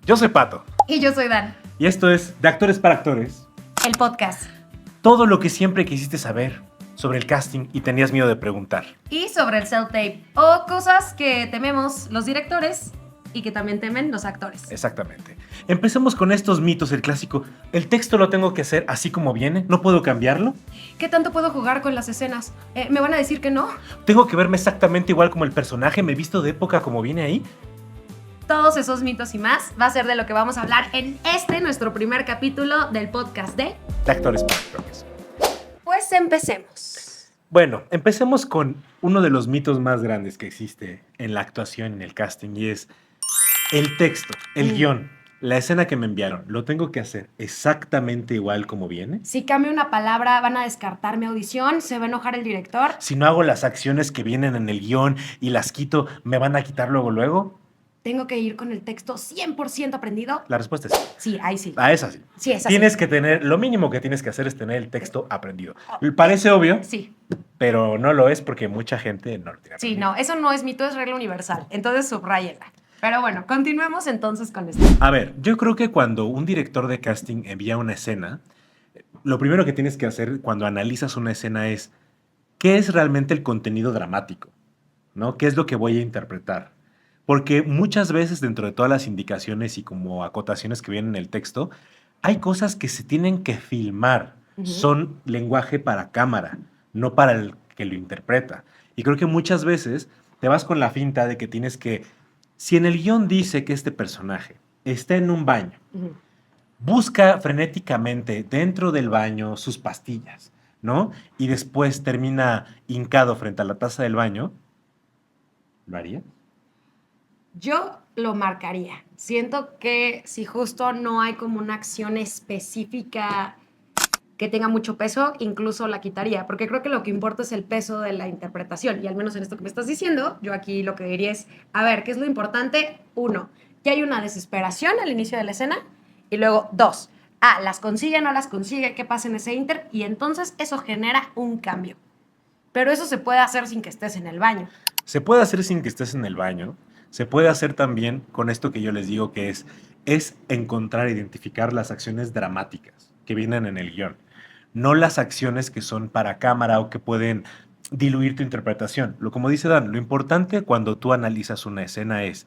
Yo soy Pato. Y yo soy Dan. Y esto es De Actores para Actores. El podcast. Todo lo que siempre quisiste saber sobre el casting y tenías miedo de preguntar. Y sobre el self-tape. O cosas que tememos los directores y que también temen los actores. Exactamente. Empecemos con estos mitos, el clásico. ¿El texto lo tengo que hacer así como viene? ¿No puedo cambiarlo? ¿Qué tanto puedo jugar con las escenas? ¿Me van a decir que no? ¿Tengo que verme exactamente igual como el personaje? ¿Me he visto de época como viene ahí? Todos esos mitos y más va a ser de lo que vamos a hablar en nuestro primer capítulo del podcast de Actores para Actores. Pues empecemos. Bueno, empecemos con uno de los mitos más grandes que existe en la actuación, en el casting, y es el texto, el guión, la escena que me enviaron. ¿Lo tengo que hacer exactamente igual como viene? Si cambio una palabra, van a descartar mi audición, se va a enojar el director. Si no hago las acciones que vienen en el guión y las quito, ¿me van a quitar luego? ¿Tengo que ir con el texto 100% aprendido? La respuesta es sí. Sí, ahí sí. A esa sí. Sí, es así. Tienes que tener, lo mínimo que tienes que hacer es tener el texto aprendido. Parece obvio, Sí. pero no lo es porque mucha gente no lo tiene Sí, aprendido. no, eso no es mito, es regla universal. Entonces subrayenla. Pero bueno, continuemos entonces con esto. A ver, yo creo que cuando un director de casting envía una escena, lo primero que tienes que hacer cuando analizas una escena es ¿qué es realmente el contenido dramático? ¿No? ¿Qué es lo que voy a interpretar? Porque muchas veces dentro de todas las indicaciones y como acotaciones que vienen en el texto, hay cosas que se tienen que filmar. Son lenguaje para cámara, no para el que lo interpreta. Y creo que muchas veces te vas con la finta de que tienes que, si en el guión dice que este personaje está en un baño, busca frenéticamente dentro del baño sus pastillas, ¿no? Y después termina hincado frente a la taza del baño, ¿lo haría? Yo lo marcaría. Siento que si justo no hay como una acción específica que tenga mucho peso, incluso la quitaría, porque creo que lo que importa es el peso de la interpretación, y al menos en esto que me estás diciendo, yo aquí lo que diría es, a ver, ¿qué es lo importante? 1, que hay una desesperación al inicio de la escena, y luego 2, las consigue, no las consigue, qué pasa en ese inter, y entonces eso genera un cambio. Pero eso se puede hacer sin que estés en el baño. Se puede hacer sin que estés en el baño. Se puede hacer también con esto que yo les digo que es encontrar, identificar las acciones dramáticas que vienen en el guión. No las acciones que son para cámara o que pueden diluir tu interpretación. Como dice Dan, lo importante cuando tú analizas una escena es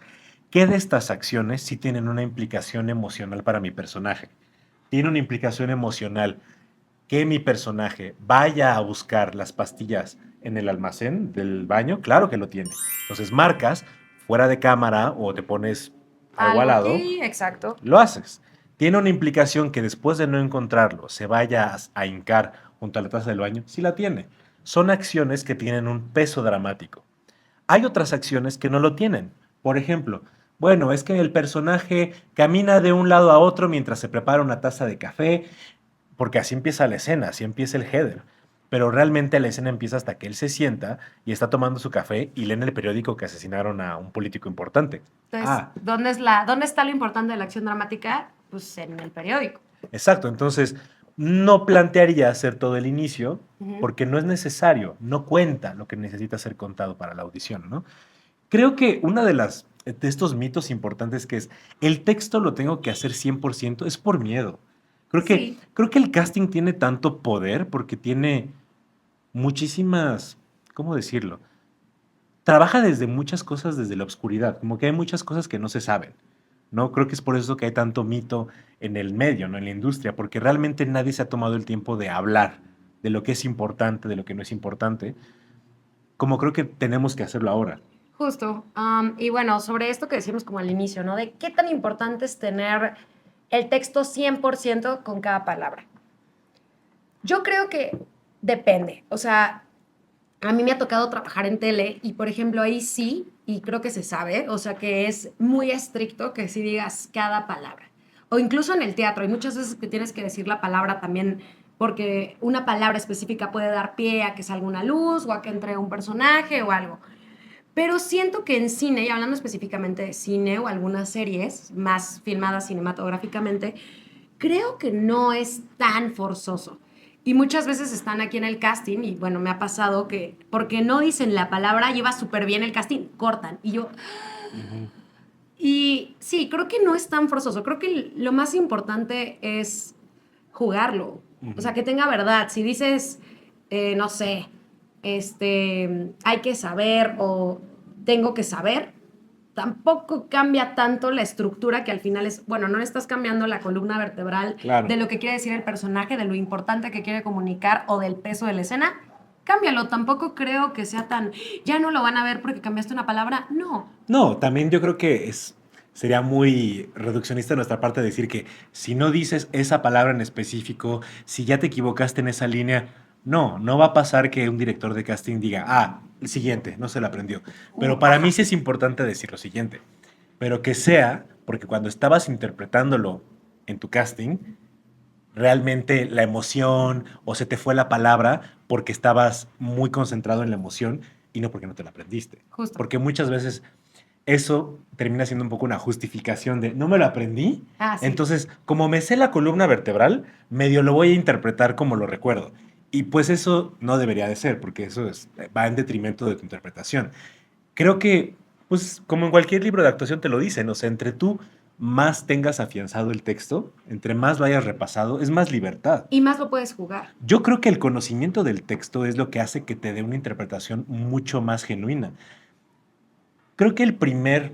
¿qué de estas acciones sí tienen una implicación emocional para mi personaje? Tiene una implicación emocional que mi personaje vaya a buscar las pastillas en el almacén del baño, claro que lo tiene. Entonces marcas fuera de cámara o te pones algo al lado, Aquí, exacto. lo haces. ¿Tiene una implicación que después de no encontrarlo se vaya a hincar junto a la taza del baño? Sí la tiene. Son acciones que tienen un peso dramático. Hay otras acciones que no lo tienen. Por ejemplo, bueno, es que el personaje camina de un lado a otro mientras se prepara una taza de café, porque así empieza la escena, así empieza el header. Pero realmente la escena empieza hasta que él se sienta y está tomando su café y lee en el periódico que asesinaron a un político importante. Entonces, ¿dónde está lo importante de la acción dramática? Pues en el periódico. Exacto. Entonces, no plantearía hacer todo el inicio porque no es necesario, no cuenta lo que necesita ser contado para la audición, ¿no? Creo que una de estos mitos importantes que es el texto lo tengo que hacer 100% es por miedo. Sí. Creo que el casting tiene tanto poder porque tiene muchísimas, ¿cómo decirlo? Trabaja desde muchas cosas desde la oscuridad, como que hay muchas cosas que no se saben, ¿no? Creo que es por eso que hay tanto mito en el medio, ¿no? En la industria, porque realmente nadie se ha tomado el tiempo de hablar de lo que es importante, de lo que no es importante, como creo que tenemos que hacerlo ahora. Justo. Y bueno, sobre esto que decíamos como al inicio, ¿no? De qué tan importante es tener el texto 100% con cada palabra. Yo creo que depende. O sea, a mí me ha tocado trabajar en tele y, por ejemplo, ahí sí, y creo que se sabe, o sea, que es muy estricto que sí digas cada palabra. O incluso en el teatro, hay muchas veces que tienes que decir la palabra también porque una palabra específica puede dar pie a que salga una luz o a que entre un personaje o algo. Pero siento que en cine, y hablando específicamente de cine o algunas series más filmadas cinematográficamente, creo que no es tan forzoso. Y muchas veces están aquí en el casting y bueno, me ha pasado que porque no dicen la palabra, lleva súper bien el casting, cortan. Y yo, Y sí, creo que no es tan forzoso. Creo que lo más importante es jugarlo. O sea, Ujú. que tenga verdad. Si dices, no sé, hay que saber o tengo que saber, tampoco cambia tanto la estructura que al final es, bueno, no le estás cambiando la columna vertebral de Claro. lo que quiere decir el personaje, de lo importante que quiere comunicar o del peso de la escena. Cámbialo, tampoco creo que sea tan, ya no lo van a ver porque cambiaste una palabra. No, No, también yo creo que sería muy reduccionista de nuestra parte decir que si no dices esa palabra en específico, si ya te equivocaste en esa línea, no va a pasar que un director de casting diga, el siguiente, no se la aprendió. Pero para mí ajá. sí es importante decir lo siguiente, pero que sea, porque cuando estabas interpretándolo en tu casting, realmente la emoción o se te fue la palabra porque estabas muy concentrado en la emoción y no porque no te la aprendiste. Justo. Porque muchas veces eso termina siendo un poco una justificación de no me lo aprendí, Ah, sí. entonces como me sé la columna vertebral, medio lo voy a interpretar como lo recuerdo. Y pues eso no debería de ser, porque eso va en detrimento de tu interpretación. Creo que, pues como en cualquier libro de actuación te lo dicen, o sea, entre tú más tengas afianzado el texto, entre más lo hayas repasado, es más libertad. Y más lo puedes jugar. Yo creo que el conocimiento del texto es lo que hace que te dé una interpretación mucho más genuina. Creo que el primer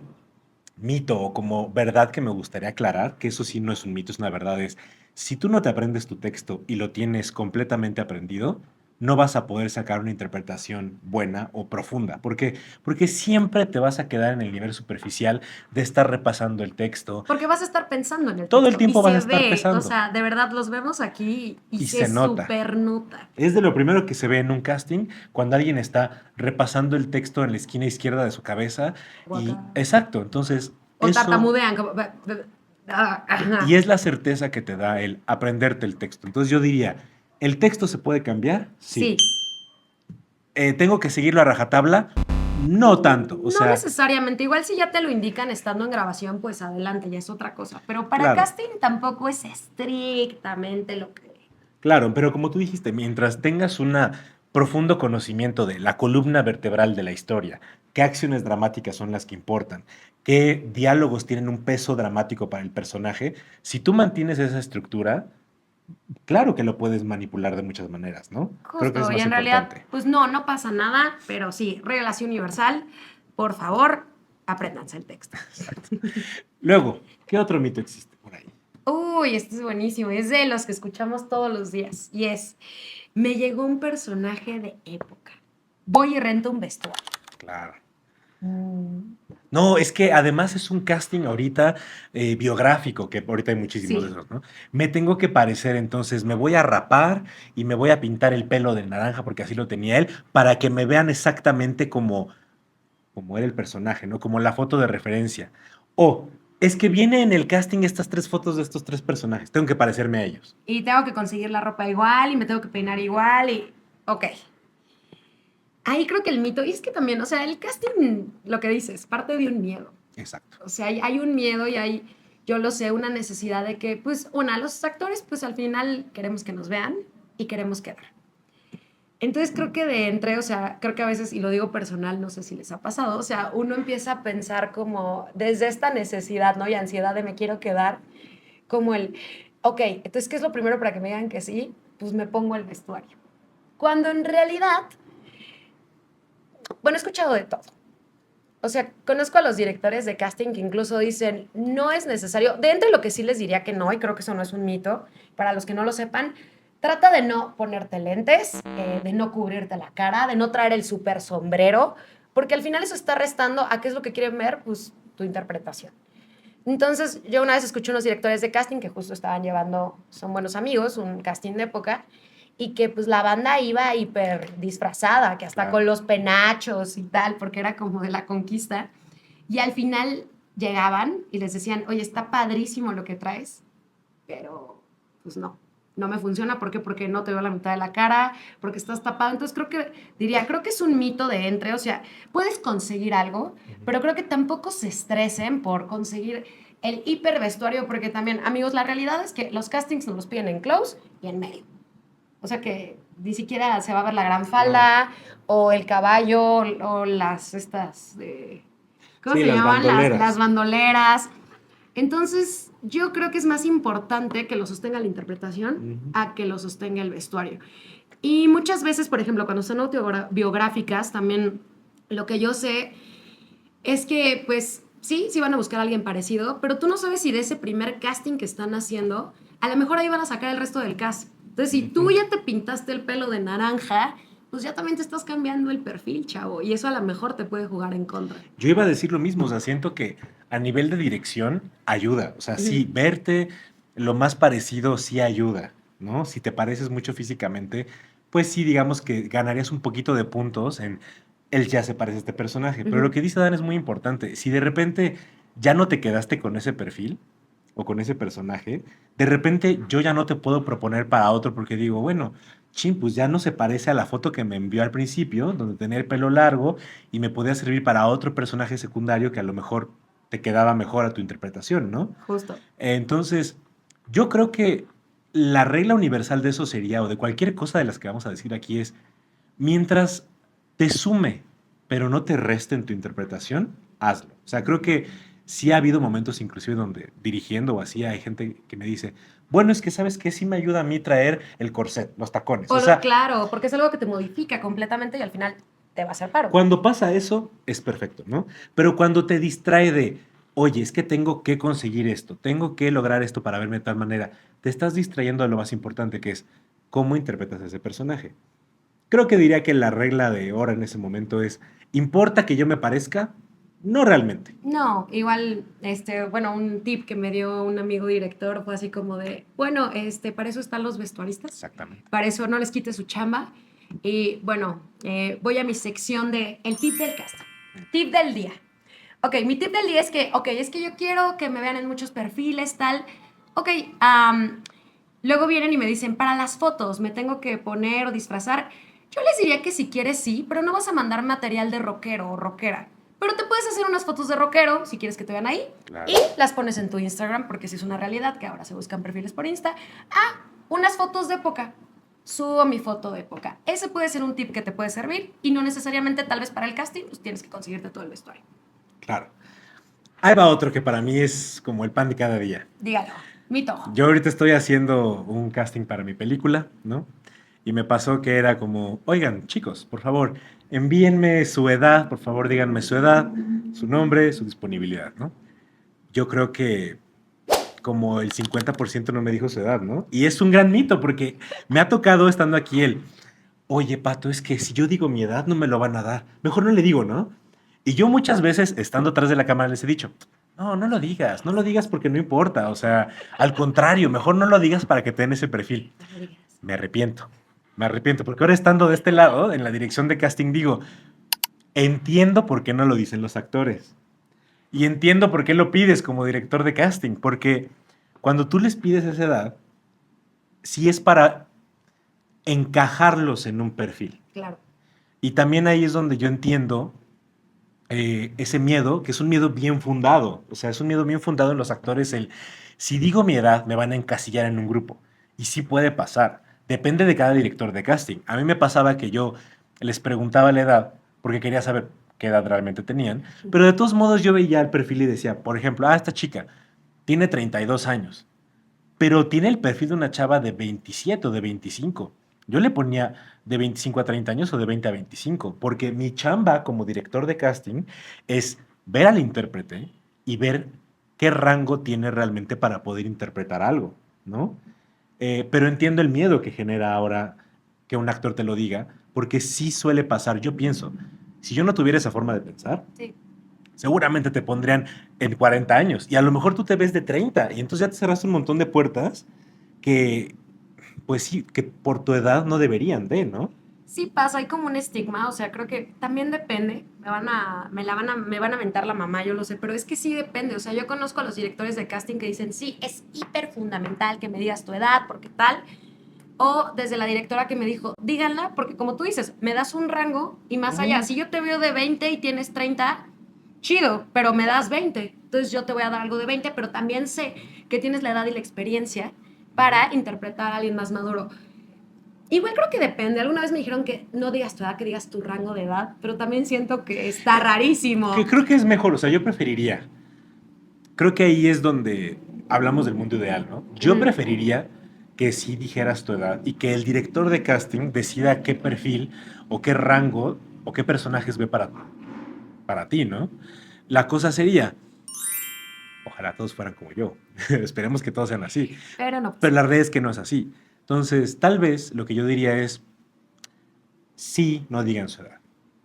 mito o como verdad que me gustaría aclarar, que eso sí no es un mito, es una verdad, es si tú no te aprendes tu texto y lo tienes completamente aprendido, no vas a poder sacar una interpretación buena o profunda. ¿Por qué? Porque siempre te vas a quedar en el nivel superficial de estar repasando el texto. Porque vas a estar pensando en el Todo el texto. Y tiempo vas a se estar ve, o pesando sea, de verdad los vemos aquí y y se se nota. super nota. Es de lo primero que se ve en un casting cuando alguien está repasando el texto en la esquina izquierda de su cabeza y Guacala. exacto, entonces O eso tartamudean. Como, ajá. y es la certeza que te da el aprenderte el texto. Entonces yo diría, ¿el texto se puede cambiar? Sí. Sí. ¿Tengo que seguirlo a rajatabla? No tanto. O No sea, necesariamente. Igual si ya te lo indican estando en grabación, pues adelante, ya es otra cosa. Pero para claro, casting tampoco es estrictamente lo que... claro, pero como tú dijiste, mientras tengas un profundo conocimiento de la columna vertebral de la historia, qué acciones dramáticas son las que importan, qué diálogos tienen un peso dramático para el personaje, si tú mantienes esa estructura, claro que lo puedes manipular de muchas maneras, ¿no? Creo que es Justo, y más en realidad, importante. pues no, no pasa nada, pero sí, regla así universal. Por favor, apréndanse el texto. Exacto. Luego, ¿qué otro mito existe por ahí? Uy, este es buenísimo. Es de los que escuchamos todos los días. Y es, me llegó un personaje de época. Voy y rento un vestuario. Claro. Mm, No, es que además es un casting ahorita biográfico, que ahorita hay muchísimos de sí. esos, ¿no? Me tengo que parecer, entonces me voy a rapar y me voy a pintar el pelo de naranja porque así lo tenía él, para que me vean exactamente como era el personaje, ¿no? Como la foto de referencia. O es que viene en el casting estas tres fotos de estos tres personajes, tengo que parecerme a ellos. Y tengo que conseguir la ropa igual y me tengo que peinar igual y... Ok. Ahí creo que el mito, y es que también, o sea, el casting, lo que dices, parte de un miedo. Exacto. O sea, hay un miedo y hay, yo lo sé, una necesidad de que, pues, los actores, pues al final queremos que nos vean y queremos quedar. Entonces creo que de entre, o sea, creo que a veces, y lo digo personal, no sé si les ha pasado, o sea, uno empieza a pensar como desde esta necesidad, ¿no? Y ansiedad de me quiero quedar, como el, ok, entonces, ¿qué es lo primero para que me digan que sí? Pues me pongo el vestuario. Cuando en realidad, bueno, he escuchado de todo. O sea, conozco a los directores de casting que incluso dicen, no es necesario, de entre lo que sí les diría que no, y creo que eso no es un mito, para los que no lo sepan, trata de no ponerte lentes, de no cubrirte la cara, de no traer el super sombrero, porque al final eso está restando a qué es lo que quieren ver, pues tu interpretación. Entonces, yo una vez escuché unos directores de casting que justo estaban llevando, son buenos amigos, un casting de época, y que pues la banda iba hiper disfrazada, que hasta Claro. con los penachos y tal, porque era como de la conquista. Y al final llegaban y les decían, oye, está padrísimo lo que traes, pero pues no, no me funciona. ¿Por qué? Porque no te veo la mitad de la cara, porque estás tapado. Entonces creo que es un mito de entre, o sea, puedes conseguir algo, Ujú. pero creo que tampoco se estresen por conseguir el hiper vestuario, porque también, amigos, la realidad es que los castings nos los piden en close y en medio. O sea que ni siquiera se va a ver la gran No. falda o el caballo o las estas de... ¿Cómo Sí, se las llaman? bandoleras. Las bandoleras. Entonces, yo creo que es más importante que lo sostenga la interpretación Ujú. a que lo sostenga el vestuario. Y muchas veces, por ejemplo, cuando son autobiográficas, también lo que yo sé es que, pues, sí van a buscar a alguien parecido, pero tú no sabes si de ese primer casting que están haciendo, a lo mejor ahí van a sacar el resto del cast. Entonces, si tú Ujú. ya te pintaste el pelo de naranja, pues ya también te estás cambiando el perfil, chavo, y eso a lo mejor te puede jugar en contra. Yo iba a decir lo mismo, o sea, siento que a nivel de dirección ayuda, o sea, sí, Ujú. verte lo más parecido sí ayuda, ¿no? Si te pareces mucho físicamente, pues sí, digamos que ganarías un poquito de puntos en él ya se parece a este personaje, pero lo Ujú. que dice Dan es muy importante, si de repente ya no te quedaste con ese perfil o con ese personaje, de repente yo ya no te puedo proponer para otro porque digo, bueno, chin, pues ya no se parece a la foto que me envió al principio, donde tenía el pelo largo y me podía servir para otro personaje secundario que a lo mejor te quedaba mejor a tu interpretación, ¿no? Justo. Entonces, yo creo que la regla universal de eso sería, o de cualquier cosa de las que vamos a decir aquí, es mientras te sume, pero no te reste en tu interpretación, hazlo. O sea, creo que sí ha habido momentos inclusive donde dirigiendo o así hay gente que me dice, bueno, es que sabes que sí me ayuda a mí traer el corset, los tacones. O sea, Claro, porque es algo que te modifica completamente y al final te va a hacer paro. cuando pasa eso, es perfecto, ¿no? Pero cuando te distrae de, oye, es que tengo que conseguir esto, tengo que lograr esto para verme de tal manera, te estás distrayendo de lo más importante que es cómo interpretas a ese personaje. Creo que diría que la regla de oro en ese momento es, ¿importa que yo me parezca? No realmente. No, igual, bueno, un tip que me dio un amigo director fue así como de, bueno, para eso están los vestuaristas, Exactamente. para eso no les quite su chamba. Y bueno, voy a mi sección de el tip del casting. Tip del día. Ok, mi tip del día es que, es que yo quiero que me vean en muchos perfiles, tal. Ok, luego vienen y me dicen, para las fotos, me tengo que poner o disfrazar. Yo les diría que si quieres sí, pero no vas a mandar material de rockero o rockera. Pero te puedes hacer unas fotos de rockero, si quieres que te vean ahí, Claro. y las pones en tu Instagram, porque si es una realidad que ahora se buscan perfiles por Insta. Ah, unas fotos de época. Subo mi foto de época. Ese puede ser un tip que te puede servir y no necesariamente tal vez para el casting, pues tienes que conseguirte todo el vestuario. Claro. Ahí va otro que para mí es como el pan de cada día. Dígalo, mito. Yo ahorita estoy haciendo un casting para mi película, ¿no? Y me pasó que era como, oigan, chicos, por favor, envíenme su edad, por favor, díganme su edad, su nombre, su disponibilidad, ¿no? Yo creo que como el 50% no me dijo su edad, ¿no? Y es un gran mito porque me ha tocado estando aquí el, oye, Pato, es que si yo digo mi edad no me lo van a dar. Mejor no le digo, ¿no? Y yo muchas veces, estando atrás de la cámara, les he dicho, no, no lo digas, no lo digas porque no importa. O sea, al contrario, mejor no lo digas para que te den ese perfil. No lo digas. Me arrepiento, porque ahora estando de este lado, en la dirección de casting, digo, entiendo por qué no lo dicen los actores. Y entiendo por qué lo pides como director de casting, porque cuando tú les pides esa edad, sí es para encajarlos en un perfil. Claro. Y también ahí es donde yo entiendo ese miedo, que es un miedo bien fundado. O sea, es un miedo bien fundado en los actores. El, si digo mi edad, me van a encasillar en un grupo. Y sí puede pasar. Depende de cada director de casting. A mí me pasaba que yo les preguntaba la edad porque quería saber qué edad realmente tenían. Pero de todos modos yo veía el perfil y decía, por ejemplo, esta chica tiene 32 años, pero tiene el perfil de una chava de 27 o de 25. Yo le ponía de 25 a 30 años o de 20 a 25, porque mi chamba como director de casting es ver al intérprete y ver qué rango tiene realmente para poder interpretar algo, ¿no? Pero entiendo el miedo que genera ahora que un actor te lo diga, porque sí suele pasar. Yo pienso, si yo no tuviera esa forma de pensar, Sí. seguramente te pondrían en 40 años y a lo mejor tú te ves de 30 y entonces ya te cerraste un montón de puertas que, pues sí, que por tu edad no deberían de, ¿no? Sí pasa, hay como un estigma, o sea, creo que también depende, me van a mentar la mamá, yo lo sé, pero es que sí depende, o sea, yo conozco a los directores de casting que dicen, sí, es hiper fundamental que me digas tu edad, porque tal, o desde la directora que me dijo, díganla, porque como tú dices, me das un rango y más allá, si yo te veo de 20 y tienes 30, chido, pero me das 20, entonces yo te voy a dar algo de 20, pero también sé que tienes la edad y la experiencia para interpretar a alguien más maduro. Igual creo que depende. Alguna vez me dijeron que no digas tu edad, que digas tu rango de edad, pero también siento que está Que rarísimo. creo que es mejor, o sea, yo preferiría. Creo que ahí es donde hablamos del mundo ideal, ¿no? Yo Ujú. preferiría que sí dijeras tu edad y que el director de casting decida qué perfil o qué rango o qué personajes ve para ti, ¿no? La cosa sería, ojalá todos fueran como yo, esperemos que todos sean así, Pero no pasa. pero la realidad es que no es así. Entonces, tal vez lo que yo diría es, sí, no digan su edad.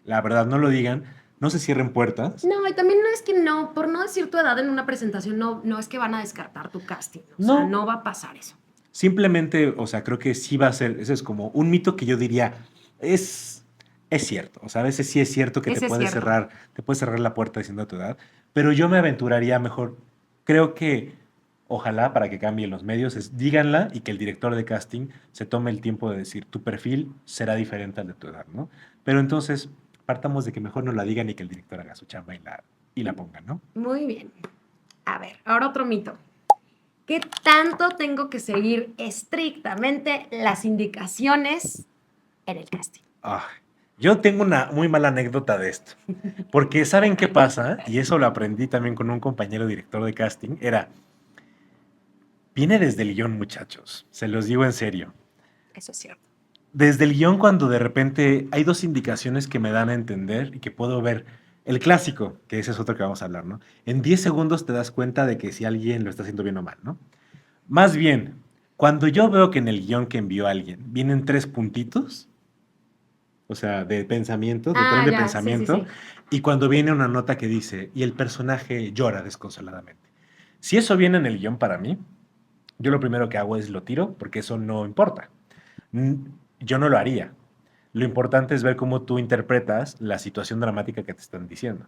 La verdad, no lo digan, no se cierren puertas. No, y también no es que no, por no decir tu edad en una presentación, no es que van a descartar tu casting. O sea, No, no va a pasar eso. simplemente, o sea, creo que sí va a ser, ese es como un mito que yo diría, es, es cierto. O sea, a veces sí es cierto que Ese es cierto. te puede cerrar la puerta diciendo tu edad, pero yo me aventuraría mejor, creo que, ojalá para que cambien los medios, es díganla y que el director de casting se tome el tiempo de decir, tu perfil será diferente al de tu edad, ¿no? Pero entonces, partamos de que mejor no la digan y que el director haga su chamba y la ponga, ¿no? Muy bien. A ver, ahora otro mito. ¿Qué tanto tengo que seguir estrictamente las indicaciones en el casting? Ah, yo tengo una muy mala anécdota de esto, porque ¿saben qué pasa? Y eso lo aprendí también con un compañero director de casting, era, viene desde el guión, muchachos, se los digo en serio. Eso es cierto. Desde el guión cuando de repente hay dos indicaciones que me dan a entender y que puedo ver, el clásico, que ese es otro que vamos a hablar, ¿no? En 10 segundos te das cuenta de que si alguien lo está haciendo bien o mal, ¿no? Más bien, cuando yo veo que en el guión que envió alguien vienen tres puntitos, o sea, de pensamiento, de tren Ah, de ya, sí, sí, pensamiento, sí. y cuando viene una nota que dice, y el personaje llora desconsoladamente. Si eso viene en el guión para mí, yo lo primero que hago es lo tiro, porque eso no importa. Yo no lo haría. Lo importante es ver cómo tú interpretas la situación dramática que te están diciendo.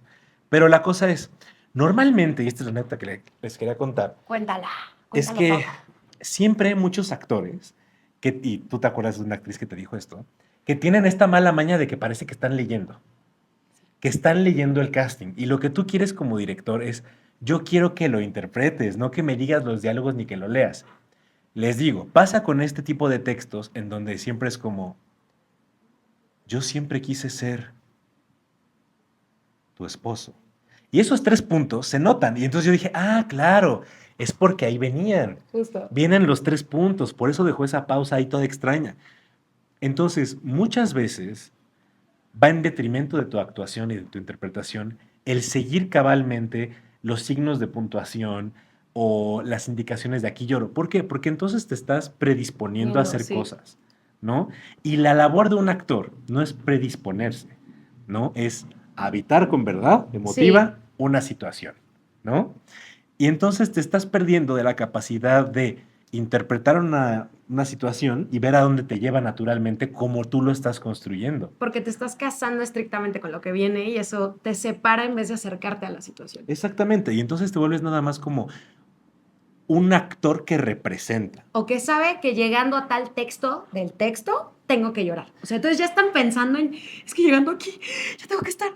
Pero la cosa es, normalmente, y esta es la neta que les quería contar, Cuéntala, es cuéntalo que todo. siempre hay muchos actores, y tú te acuerdas de una actriz que te dijo esto, que tienen esta mala maña de que parece que están leyendo el casting. Y lo que tú quieres como director es, yo quiero que lo interpretes, no que me digas los diálogos ni que lo leas. Les digo, pasa con este tipo de textos en donde siempre es como, yo siempre quise ser tu esposo. Y esos tres puntos se notan. Y entonces yo dije, ah, claro, es porque ahí venían. Justo. Vienen los tres puntos, por eso dejó esa pausa ahí toda extraña. Entonces, muchas veces va en detrimento de tu actuación y de tu interpretación el seguir cabalmente los signos de puntuación o las indicaciones de aquí lloro. ¿Por qué? Porque entonces te estás predisponiendo a Viendo, hacer sí. cosas, ¿no? Y la labor de un actor no es predisponerse, ¿no? Es habitar con verdad Sí, emotiva una situación, ¿no? Y entonces te estás perdiendo de la capacidad de interpretar una situación y ver a dónde te lleva naturalmente como tú lo estás construyendo. porque te estás casando estrictamente con lo que viene y eso te separa en vez de acercarte a la situación. Exactamente, y entonces te vuelves nada más como un actor que representa. O que sabe que llegando a tal texto, del texto, tengo que llorar. O sea, entonces ya están pensando en, es que llegando aquí, ya tengo que estar.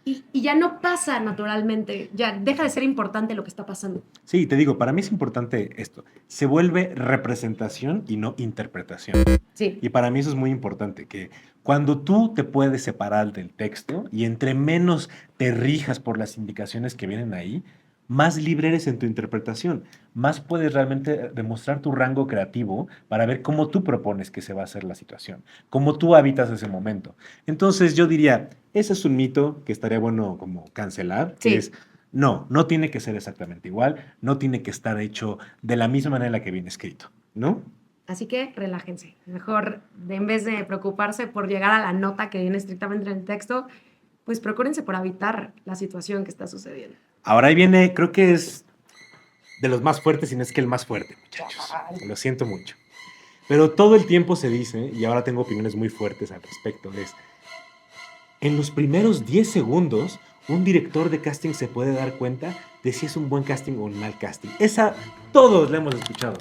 Y ya no pasa naturalmente, ya deja de ser importante lo que está pasando. Sí, te digo, para mí es importante esto. Se vuelve representación y no interpretación. Sí, Y para mí eso es muy importante, que cuando tú te puedes separar del texto y entre menos te rijas por las indicaciones que vienen ahí, más libre eres en tu interpretación, más puedes realmente demostrar tu rango creativo para ver cómo tú propones que se va a hacer la situación, cómo tú habitas ese momento. Entonces yo diría, ese es un mito que estaría bueno como cancelar, que es, sí. no, no tiene que ser exactamente igual, no tiene que estar hecho de la misma manera en la que viene escrito, ¿no? Así que relájense. Mejor, en vez de preocuparse por llegar a la nota que viene estrictamente en el texto, pues procúrense por habitar la situación que está sucediendo. Ahora ahí viene, creo que es de los más fuertes, y no es que el más fuerte, muchachos. Lo siento mucho. Pero todo el tiempo se dice, y ahora tengo opiniones muy fuertes al respecto, es, en los primeros 10 segundos, un director de casting se puede dar cuenta de si es un buen casting o un mal casting. Esa, todos la hemos escuchado.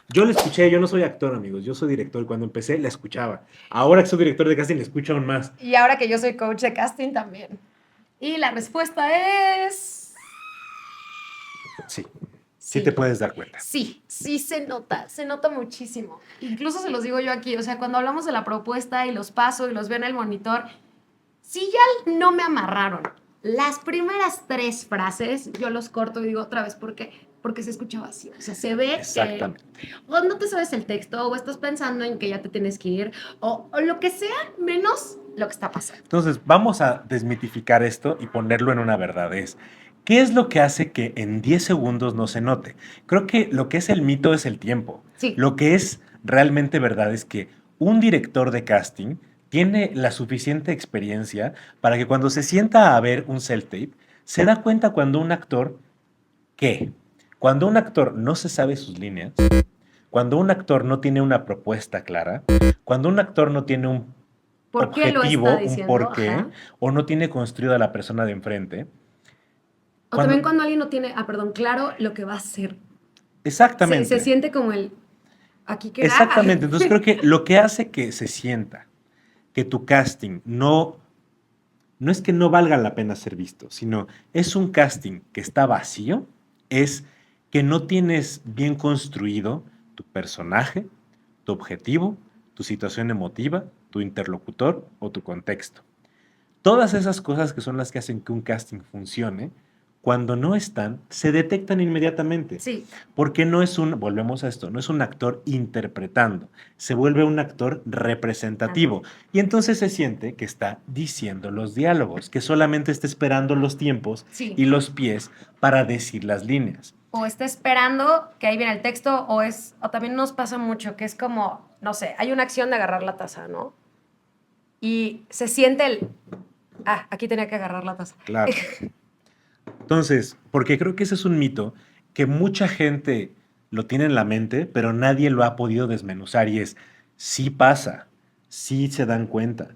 Yo la escuché, yo no soy actor, amigos, yo soy director. Cuando empecé, la escuchaba. Ahora que soy director de casting, la escucho aún más. Y ahora que yo soy coach de casting también. Y la respuesta es... Sí. Sí te puedes dar cuenta. Sí, sí se nota muchísimo. Incluso se los digo yo aquí, o sea, cuando hablamos de la propuesta y los paso y los veo en el monitor, si ya no me amarraron las primeras 3 frases, yo los corto y digo otra vez, ¿por qué? Porque se escucha vacío. O sea, se ve que o no te sabes el texto, o estás pensando en que ya te tienes que ir, o lo que sea, menos lo que está pasando. Entonces, vamos a desmitificar esto y ponerlo en una verdad. ¿Qué es lo que hace que en 10 segundos no se note? Creo que lo que es el mito es el tiempo. Sí. Lo que es realmente verdad es que un director de casting tiene la suficiente experiencia para que cuando se sienta a ver un self-tape, se da cuenta cuando un actor, ¿qué? Cuando un actor no se sabe sus líneas, cuando un actor no tiene una propuesta clara, cuando un actor no tiene un ¿Por qué lo está objetivo, un diciendo? porqué, Ajá. o no tiene construido a la persona de enfrente. O también cuando alguien no tiene, claro lo que va a hacer. Exactamente. Se siente como el, aquí queda. Exactamente. Entonces creo que lo que hace que se sienta que tu casting no es que no valga la pena ser visto, sino es un casting que está vacío, es que no tienes bien construido tu personaje, tu objetivo, tu situación emotiva, tu interlocutor o tu contexto. Todas esas cosas que son las que hacen que un casting funcione, cuando no están, se detectan inmediatamente. Sí. Porque volvemos a esto, no es un actor interpretando, se vuelve un actor representativo. Y entonces se siente que está diciendo los diálogos, que solamente está esperando los tiempos y los pies para decir las líneas. O está esperando que ahí viene el texto, o también nos pasa mucho, que es como, no sé, hay una acción de agarrar la taza, ¿no? Y se siente aquí tenía que agarrar la taza. Claro. Entonces, porque creo que ese es un mito que mucha gente lo tiene en la mente, pero nadie lo ha podido desmenuzar y sí pasa, sí se dan cuenta.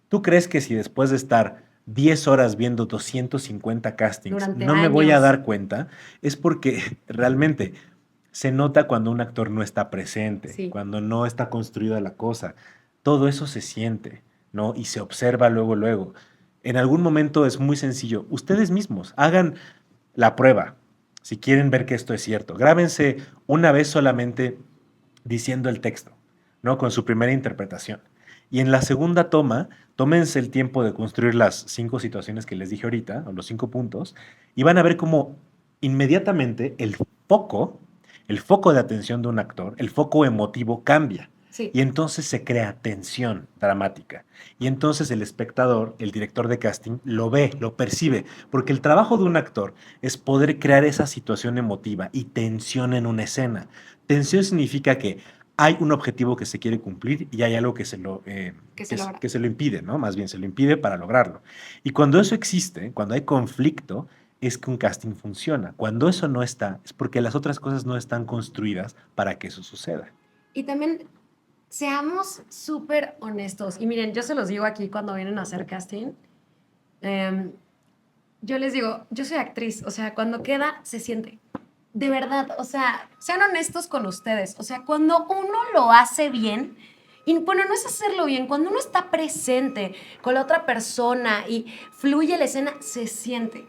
¿Tú crees que si después de estar 10 horas viendo 250 castings Durante no me voy a años. dar cuenta? Es porque realmente se nota cuando un actor no está presente, cuando no está construida la cosa. Todo eso se siente, ¿no? Y se observa luego, luego. En algún momento es muy sencillo. Ustedes mismos hagan la prueba. Si quieren ver que esto es cierto, grábense una vez solamente diciendo el texto, ¿no? Con su primera interpretación. Y en la segunda toma, tómense el tiempo de construir las 5 situaciones que les dije ahorita, o los 5 puntos, y van a ver cómo inmediatamente el foco de atención de un actor, el foco emotivo cambia. Sí. Y entonces se crea tensión dramática. Y entonces el espectador, el director de casting, lo ve, lo percibe. Porque el trabajo de un actor es poder crear esa situación emotiva y tensión en una escena. Tensión significa que hay un objetivo que se quiere cumplir y hay algo que se lo impide, ¿no? Más bien se lo impide para lograrlo. Y cuando eso existe, cuando hay conflicto, es que un casting funciona. Cuando eso no está, es porque las otras cosas no están construidas para que eso suceda. Y también seamos súper honestos. Y miren, yo se los digo aquí cuando vienen a hacer casting. Yo les digo, yo soy actriz, o sea, cuando queda, se siente. De verdad, o sea, sean honestos con ustedes. O sea, cuando uno lo hace bien, y bueno, no es hacerlo bien, cuando uno está presente con la otra persona y fluye la escena, se siente.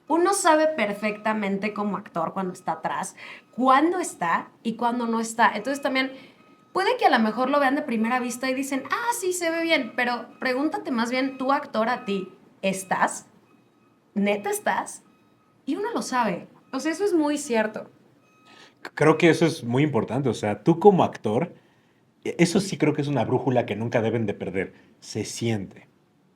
Uno sabe perfectamente como actor cuando está atrás, cuándo está y cuándo no está. Entonces también puede que a lo mejor lo vean de primera vista y dicen, sí, se ve bien, pero pregúntate más bien, tú actor a ti, ¿estás? ¿Neta estás? Y uno lo sabe. O sea, eso es muy cierto. Creo que eso es muy importante. O sea, tú como actor, eso sí creo que es una brújula que nunca deben de perder. Se siente.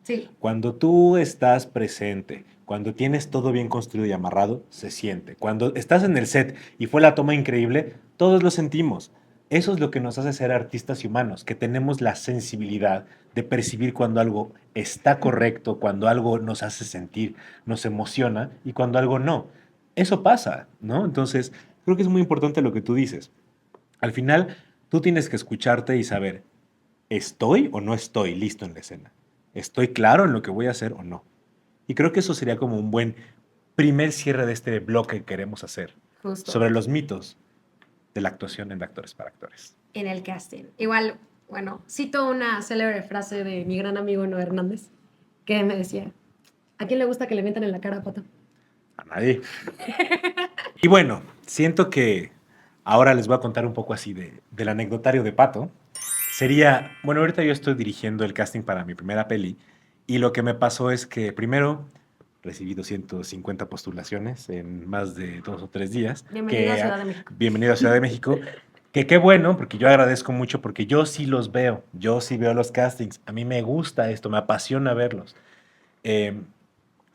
Sí. Cuando tú estás presente, cuando tienes todo bien construido y amarrado, se siente. Cuando estás en el set y fue la toma increíble, todos lo sentimos. Eso es lo que nos hace ser artistas y humanos, que tenemos la sensibilidad de percibir cuando algo está correcto, cuando algo nos hace sentir, nos emociona y cuando algo no. Eso pasa, ¿no? Entonces, creo que es muy importante lo que tú dices. Al final, tú tienes que escucharte y saber, ¿estoy o no estoy listo en la escena? ¿Estoy claro en lo que voy a hacer o no? Y creo que eso sería como un buen primer cierre de este bloque que queremos hacer. Justo. Sobre los mitos de la actuación en Actores para Actores. En el casting. Igual, bueno, cito una célebre frase de mi gran amigo Noé Hernández, que me decía, ¿a quién le gusta que le mientan en la cara, Pato? A nadie. Y bueno, siento que ahora les voy a contar un poco así del anecdotario de Pato. Sería, bueno, ahorita yo estoy dirigiendo el casting para mi primera peli y lo que me pasó es que primero recibí 250 postulaciones en más de 2 o 3 días, Bienvenido a que Ciudad de México. bienvenido a Ciudad de México, que qué bueno, porque yo agradezco mucho, porque yo sí los veo, yo sí veo los castings, a mí me gusta esto, me apasiona verlos. Eh,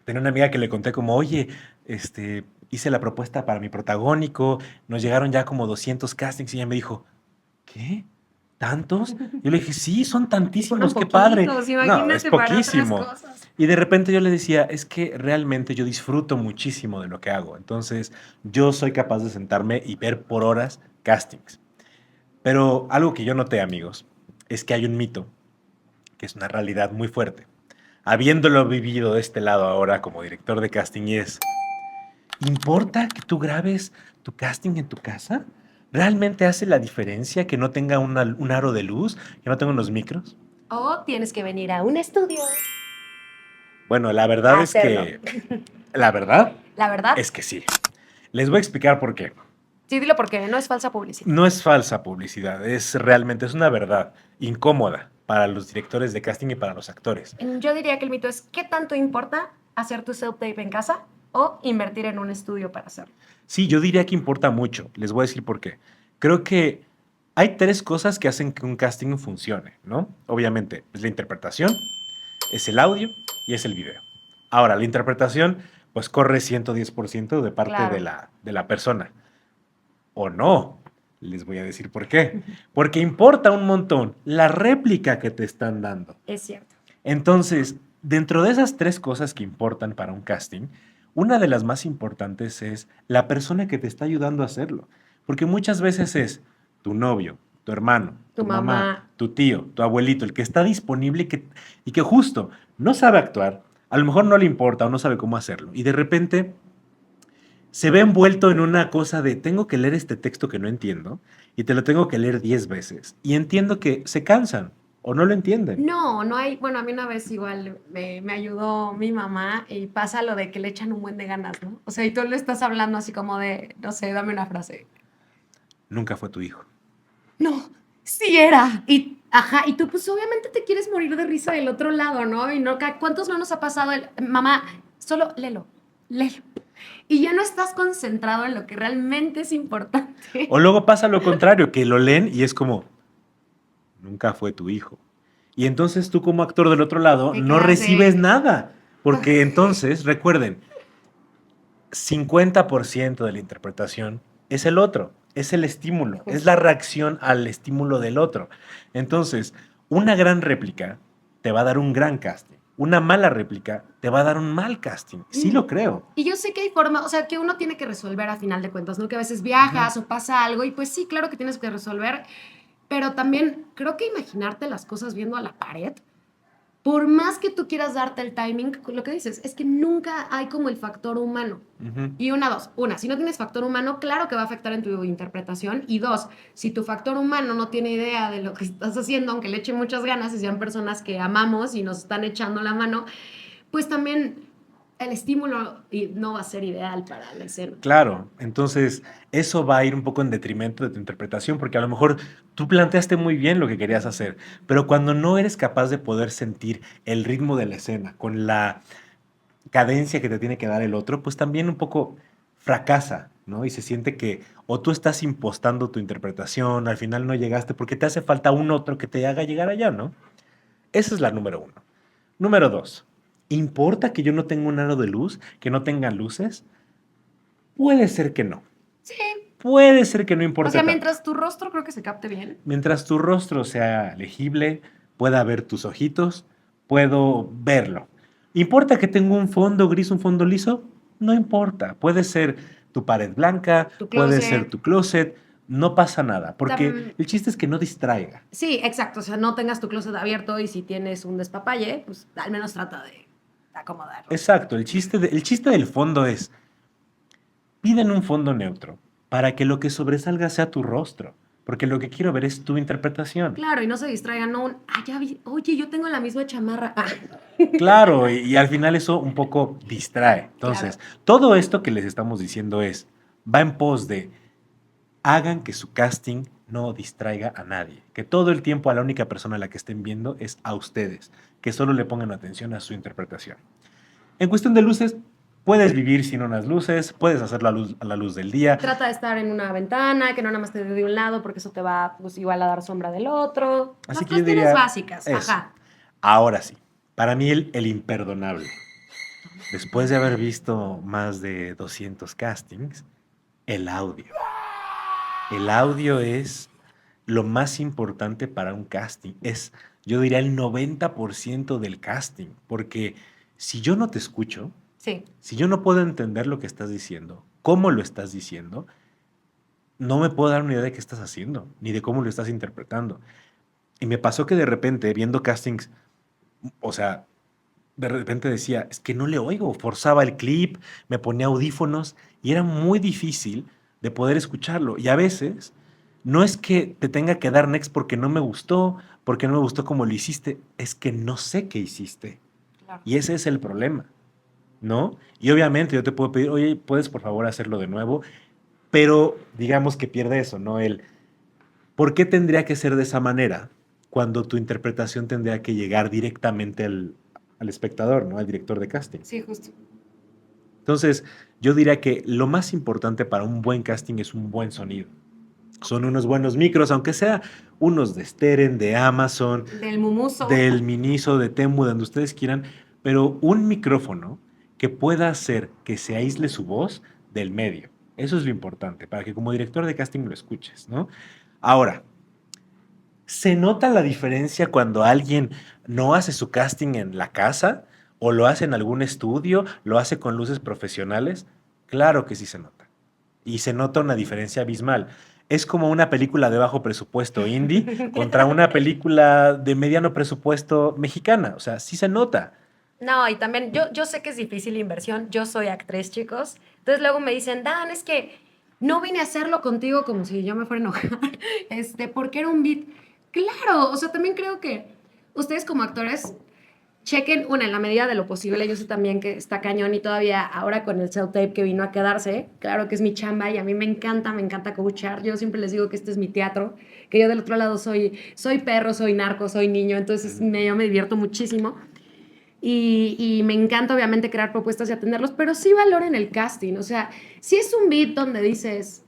Tenía una amiga que le conté como, oye, hice la propuesta para mi protagónico, nos llegaron ya como 200 castings y ella me dijo, ¿qué? ¿Tantos? Yo le dije, sí, son Y fueron tantísimos, qué padre. poquitos, No, es imagínate para otras poquísimo. cosas. Y de repente yo le decía, es que realmente yo disfruto muchísimo de lo que hago. Entonces, yo soy capaz de sentarme y ver por horas castings. Pero algo que yo noté, amigos, es que hay un mito, que es una realidad muy fuerte. Habiéndolo vivido de este lado ahora como director de casting, y es, ¿importa que tú grabes tu casting en tu casa? ¿Realmente hace la diferencia que no tenga un aro de luz, que no tenga unos micros? O tienes que venir a un estudio Bueno, la verdad a es hacerlo. que, la verdad La verdad, es que sí. Les voy a explicar por qué. sí, dilo porque no es falsa publicidad. No es falsa publicidad, es realmente, es una verdad incómoda para los directores de casting y para los actores. Yo diría que el mito es, ¿qué tanto importa hacer tu self-tape en casa o invertir en un estudio para hacerlo? Sí, yo diría que importa mucho. Les voy a decir por qué. Creo que hay 3 cosas que hacen que un casting funcione, ¿no? Obviamente, es la interpretación, es el audio y es el video. Ahora, la interpretación, pues corre 110% de parte de Claro. la persona. O no. Les voy a decir por qué. Porque importa un montón la réplica que te están dando. Es cierto. Entonces, dentro de esas 3 cosas que importan para un casting, una de las más importantes es la persona que te está ayudando a hacerlo. Porque muchas veces es tu novio, tu hermano, Tu tu mamá, mamá. tu tío, tu abuelito, el que está disponible y que justo no sabe actuar, a lo mejor no le importa o no sabe cómo hacerlo. Y de repente se ve envuelto en una cosa de tengo que leer este texto que no entiendo y te lo tengo que leer 10 veces. Y entiendo que se cansan o no lo entienden. No, no hay, bueno, a mí una vez igual me ayudó mi mamá y pasa lo de que le echan un buen de ganas, ¿no? O sea, y tú le estás hablando así como de, no sé, dame una frase. Nunca fue tu hijo. No, sí era. Y, ajá, y tú pues obviamente te quieres morir de risa del otro lado, ¿no? Y no, ¿cuántos no nos ha pasado el, mamá, solo léelo, léelo? Y ya no estás concentrado en lo que realmente es importante. O luego pasa lo contrario, que lo leen y es como, nunca fue tu hijo. Y entonces tú como actor del otro lado Te no quedas recibes de, nada. Porque entonces, recuerden, 50% de la interpretación es el otro, es el estímulo, es la reacción al estímulo del otro. Entonces, una gran réplica te va a dar un gran casting. Una mala réplica te va a dar un mal casting. Sí lo creo. Y yo sé que hay forma, o sea, que uno tiene que resolver a final de cuentas, ¿no? Que a veces viajas o pasa algo y pues sí, claro que tienes que resolver, pero también creo que imaginarte las cosas viendo a la pared, por más que tú quieras darte el timing, lo que dices es que nunca hay como el factor humano. Ujú. Y una, si no tienes factor humano, claro que va a afectar en tu interpretación. Y dos, si tu factor humano no tiene idea de lo que estás haciendo, aunque le eche muchas ganas y sean personas que amamos y nos están echando la mano, pues también el estímulo no va a ser ideal para la escena. Claro, entonces eso va a ir un poco en detrimento de tu interpretación, porque a lo mejor tú planteaste muy bien lo que querías hacer, pero cuando no eres capaz de poder sentir el ritmo de la escena con la cadencia que te tiene que dar el otro, pues también un poco fracasa, ¿no? Y se siente que o tú estás impostando tu interpretación, al final no llegaste porque te hace falta un otro que te haga llegar allá, ¿no? Esa es la número 1. Número 2, ¿importa que yo no tenga un aro de luz, que no tenga luces? Puede ser que no. Sí. Puede ser que no O importe sea, tanto. mientras tu rostro creo que se capte bien. Mientras tu rostro sea legible, pueda ver tus ojitos, puedo verlo. ¿Importa que tenga un fondo gris, un fondo liso? No importa. Puede ser tu pared blanca, Tu puede ser closet. tu closet, no pasa nada, porque Tam- el chiste es que no distraiga. Sí, exacto. O sea, no tengas tu closet abierto y si tienes un despapalle, pues al menos trata de acomodarlo. Exacto, el chiste del fondo es, piden un fondo neutro para que lo que sobresalga sea tu rostro, porque lo que quiero ver es tu interpretación. Claro, y no se distraigan, no, ya vi, oye, yo tengo la misma chamarra. Ah. Claro, y al final eso un poco distrae. Entonces, Claro. todo esto que les estamos diciendo es, va en pos de hagan que su casting no distraiga a nadie, que todo el tiempo a la única persona a la que estén viendo es a ustedes, que solo le pongan atención a su interpretación. En cuestión de luces, puedes vivir sin unas luces, puedes hacer la luz a la luz del día. Trata de estar en una ventana, que no nada más te dé de un lado, porque eso te va pues igual a dar sombra del otro. Así Las que yo cuestiones diría básicas, eso. ajá. Ahora sí, para mí el imperdonable. Después de haber visto más de 200 castings, el audio. El audio es lo más importante para un casting. Es, yo diría, el 90% del casting. Porque si yo no te escucho, Sí, si yo no puedo entender lo que estás diciendo, cómo lo estás diciendo, no me puedo dar una idea de qué estás haciendo, ni de cómo lo estás interpretando. Y me pasó que de repente, viendo castings, o sea, de repente decía, es que no le oigo, forzaba el clip, me ponía audífonos y era muy difícil de poder escucharlo. Y a veces no es que te tenga que dar next porque no me gustó como lo hiciste, es que no sé qué hiciste. claro. Y ese es el problema, ¿no? Y obviamente yo te puedo pedir, oye, ¿puedes por favor hacerlo de nuevo? Pero digamos que pierde eso, ¿no? ¿Por qué tendría que ser de esa manera cuando tu interpretación tendría que llegar directamente al espectador, ¿no? Al director de casting? Sí, justo. Entonces, yo diría que lo más importante para un buen casting es un buen sonido. Son unos buenos micros, aunque sea unos de Steren, de Amazon, Del mumuso. del Miniso, de Temu, de donde ustedes quieran, pero un micrófono que pueda hacer que se aísle su voz del medio. Eso es lo importante, para que como director de casting lo escuches, ¿no? Ahora, ¿se nota la diferencia cuando alguien no hace su casting en la casa o lo hace en algún estudio, lo hace con luces profesionales? Claro que sí se nota. Y se nota una diferencia abismal. Es como una película de bajo presupuesto indie contra una película de mediano presupuesto mexicana. O sea, sí se nota. No, y también yo sé que es difícil la inversión. Yo soy actriz, chicos. Entonces luego me dicen, Dan, es que no vine a hacerlo contigo como si yo me fuera a enojar, porque era un beat. Claro, o sea, también creo que ustedes como actores chequen, una, en la medida de lo posible. Yo sé también que está cañón y todavía ahora con el self-tape que vino a quedarse, claro que es mi chamba y a mí me encanta coachar. Yo siempre les digo que este es mi teatro, que yo del otro lado soy perro, soy narco, soy niño, entonces yo me divierto muchísimo. Y me encanta obviamente crear propuestas y atenderlos, pero sí valoren el casting. O sea, si es un beat donde dices,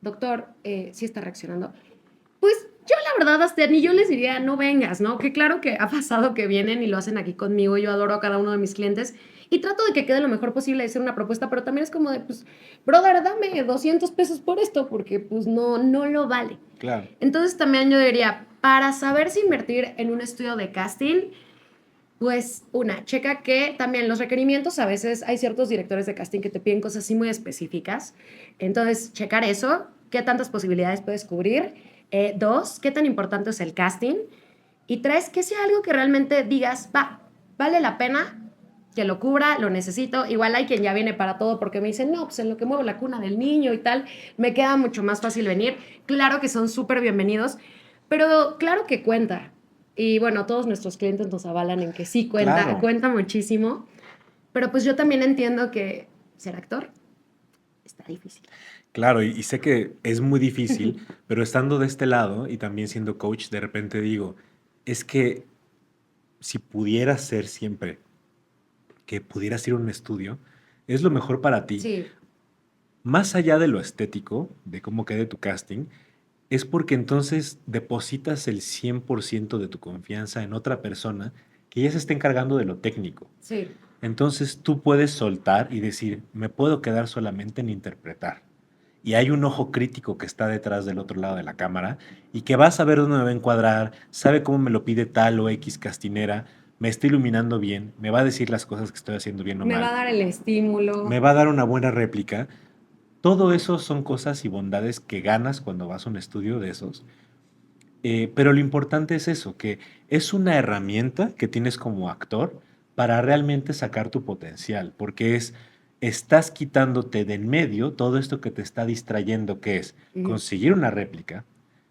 doctor, sí está reaccionando, pues yo la verdad hasta ni yo les diría, no vengas, ¿no? Que claro que ha pasado que vienen y lo hacen aquí conmigo, yo adoro a cada uno de mis clientes y trato de que quede lo mejor posible de hacer una propuesta, pero también es como de, pues, brother, dame 200 pesos por esto, porque pues no lo vale. Claro. Entonces también yo diría, para saber si invertir en un estudio de casting, pues una, checa que también los requerimientos, a veces hay ciertos directores de casting que te piden cosas así muy específicas. Entonces, checar eso, qué tantas posibilidades puedes cubrir. Dos, qué tan importante es el casting. Y tres, que sea algo que realmente digas, va, vale la pena que lo cubra, lo necesito. Igual hay quien ya viene para todo porque me dicen, no, pues en lo que muevo la cuna del niño y tal, me queda mucho más fácil venir. Claro que son súper bienvenidos, pero claro que cuenta. Y bueno, todos nuestros clientes nos avalan en que sí cuenta, Claro. cuenta muchísimo. Pero pues yo también entiendo que ser actor está difícil. Claro, y sé que es muy difícil, pero estando de este lado y también siendo coach, de repente digo, es que si pudieras ser siempre que pudieras ir a un estudio, es lo mejor para ti. Sí, Más allá de lo estético, de cómo quede tu casting, es porque entonces depositas el 100% de tu confianza en otra persona que ya se está encargando de lo técnico. sí. Entonces tú puedes soltar y decir, me puedo quedar solamente en interpretar. Y hay un ojo crítico que está detrás del otro lado de la cámara y que va a saber dónde me va a encuadrar, sabe cómo me lo pide tal o X castinera, me está iluminando bien, me va a decir las cosas que estoy haciendo bien o Me va a mal, dar el estímulo. me va a dar una buena réplica. Todo eso son cosas y bondades que ganas cuando vas a un estudio de esos. Pero lo importante es eso, que es una herramienta que tienes como actor para realmente sacar tu potencial, porque estás quitándote de en medio todo esto que te está distrayendo, que es Ujú. conseguir una réplica,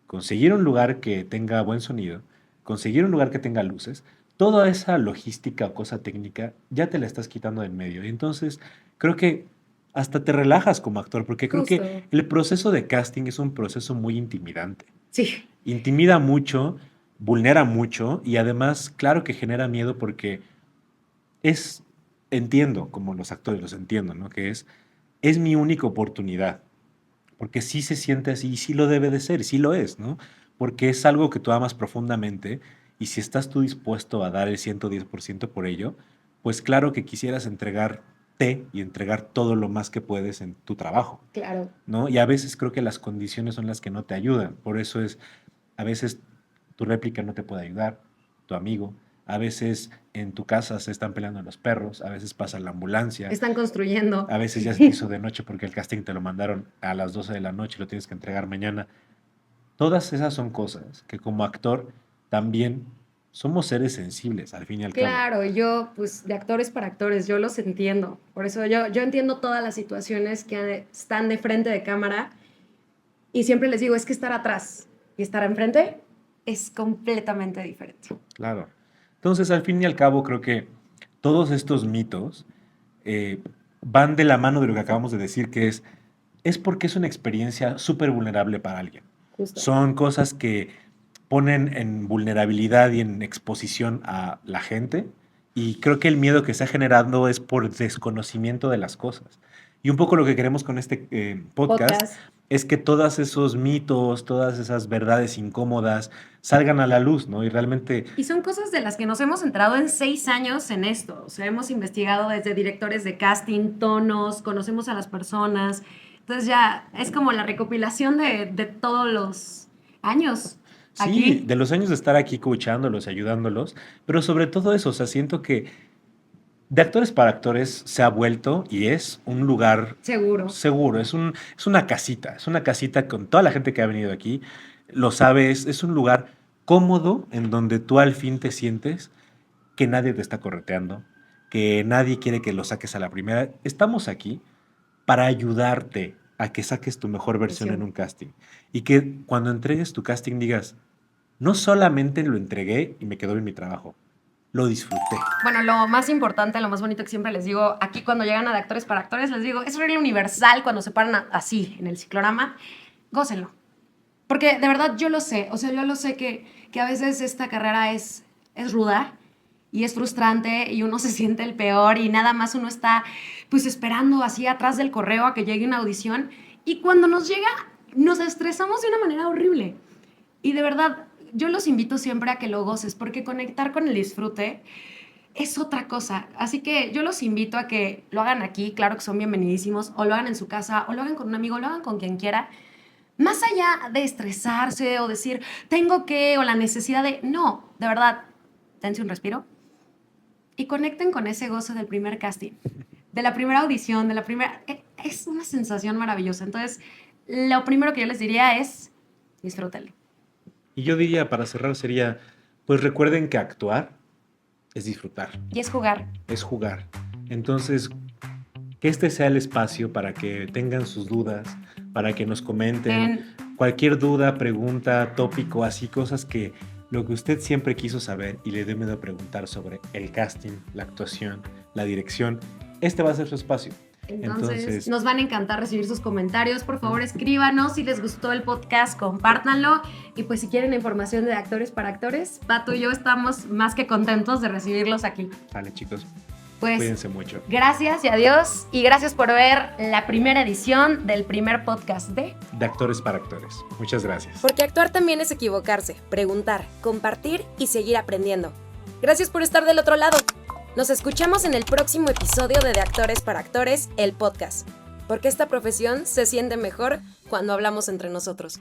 conseguir un lugar que tenga buen sonido, conseguir un lugar que tenga luces, toda esa logística o cosa técnica ya te la estás quitando de en medio. Y entonces, creo que hasta te relajas como actor, porque creo Justo. que el proceso de casting es un proceso muy intimidante. Sí, Intimida mucho, vulnera mucho y además, claro que genera miedo porque entiendo, como los actores los entiendo, ¿no? Que es mi única oportunidad, porque sí se siente así y sí lo debe de ser, y sí lo es, ¿no? Porque es algo que tú amas profundamente y si estás tú dispuesto a dar el 110% por ello, pues claro que quisieras entregarte y entregar todo lo más que puedes en tu trabajo, claro. ¿no? Y a veces creo que las condiciones son las que no te ayudan, por eso a veces tu réplica no te puede ayudar, tu amigo, a veces en tu casa se están peleando los perros, a veces pasa la ambulancia, Están construyendo. a veces ya se te hizo de noche porque el casting te lo mandaron a las 12 de la noche y lo tienes que entregar mañana. Todas esas son cosas que como actor también somos seres sensibles, al fin y al cabo. Claro, y yo, pues, de actores para actores, yo los entiendo. Por eso yo entiendo todas las situaciones que están de frente de cámara y siempre les digo, es que estar atrás y estar enfrente es completamente diferente. Claro. Entonces, al fin y al cabo, creo que todos estos mitos eh, van de la mano de lo que acabamos de decir, que es porque es una experiencia súper vulnerable para alguien. Justo. Son cosas que ponen en vulnerabilidad y en exposición a la gente y creo que el miedo que está generando es por desconocimiento de las cosas. Y un poco lo que queremos con este podcast es que todos esos mitos, todas esas verdades incómodas salgan a la luz, ¿no? Y realmente, Y son cosas de las que nos hemos enterado en 6 años en esto. O sea, hemos investigado desde directores de casting, tonos, conocemos a las personas. Entonces ya es como la recopilación de todos los años sí, aquí. de los años de estar aquí coachándolos, ayudándolos, pero sobre todo eso, o sea, siento que de actores para actores se ha vuelto y es un lugar Seguro. seguro, es una casita con toda la gente que ha venido aquí, lo sabes, es un lugar cómodo en donde tú al fin te sientes que nadie te está correteando, que nadie quiere que lo saques a la primera. Estamos aquí para ayudarte a que saques tu mejor versión en un casting y que cuando entregues tu casting digas, no solamente lo entregué y me quedó bien mi trabajo, lo disfruté. Bueno, lo más importante, lo más bonito que siempre les digo, aquí cuando llegan a de actores para actores, les digo, es regla universal cuando se paran así en el ciclorama, gócenlo. Porque de verdad yo lo sé, o sea, yo lo sé que a veces esta carrera es ruda y es frustrante y uno se siente el peor y nada más uno está pues esperando así atrás del correo a que llegue una audición y cuando nos llega nos estresamos de una manera horrible. Y de verdad, yo los invito siempre a que lo goces porque conectar con el disfrute es otra cosa. Así que yo los invito a que lo hagan aquí, claro que son bienvenidísimos, o lo hagan en su casa, o lo hagan con un amigo, o lo hagan con quien quiera. Más allá de estresarse o decir, tengo que, o la necesidad de... No, de verdad, dense un respiro y conecten con ese gozo del primer casting, de la primera audición, de la primera... Es una sensación maravillosa. Entonces, lo primero que yo les diría es, disfrútenlo. Y yo diría, para cerrar, sería, pues recuerden que actuar es disfrutar, Y es jugar. es jugar. Entonces, que este sea el espacio para que tengan sus dudas, para que nos comenten cualquier duda, pregunta, tópico, así cosas que lo que usted siempre quiso saber y le dé miedo a preguntar sobre el casting, la actuación, la dirección, este va a ser su espacio. Entonces, nos van a encantar recibir sus comentarios. Por favor, escríbanos. Si les gustó el podcast, compártanlo. Y pues si quieren información de actores para actores, Pato y yo estamos más que contentos de recibirlos aquí. Vale, chicos. Pues, cuídense mucho. Gracias y adiós. Y gracias por ver la primera edición del primer podcast de Actores para Actores. Muchas gracias. Porque actuar también es equivocarse, preguntar, compartir y seguir aprendiendo. Gracias por estar del otro lado. Nos escuchamos en el próximo episodio de Actores para Actores, el podcast. Porque esta profesión se siente mejor cuando hablamos entre nosotros.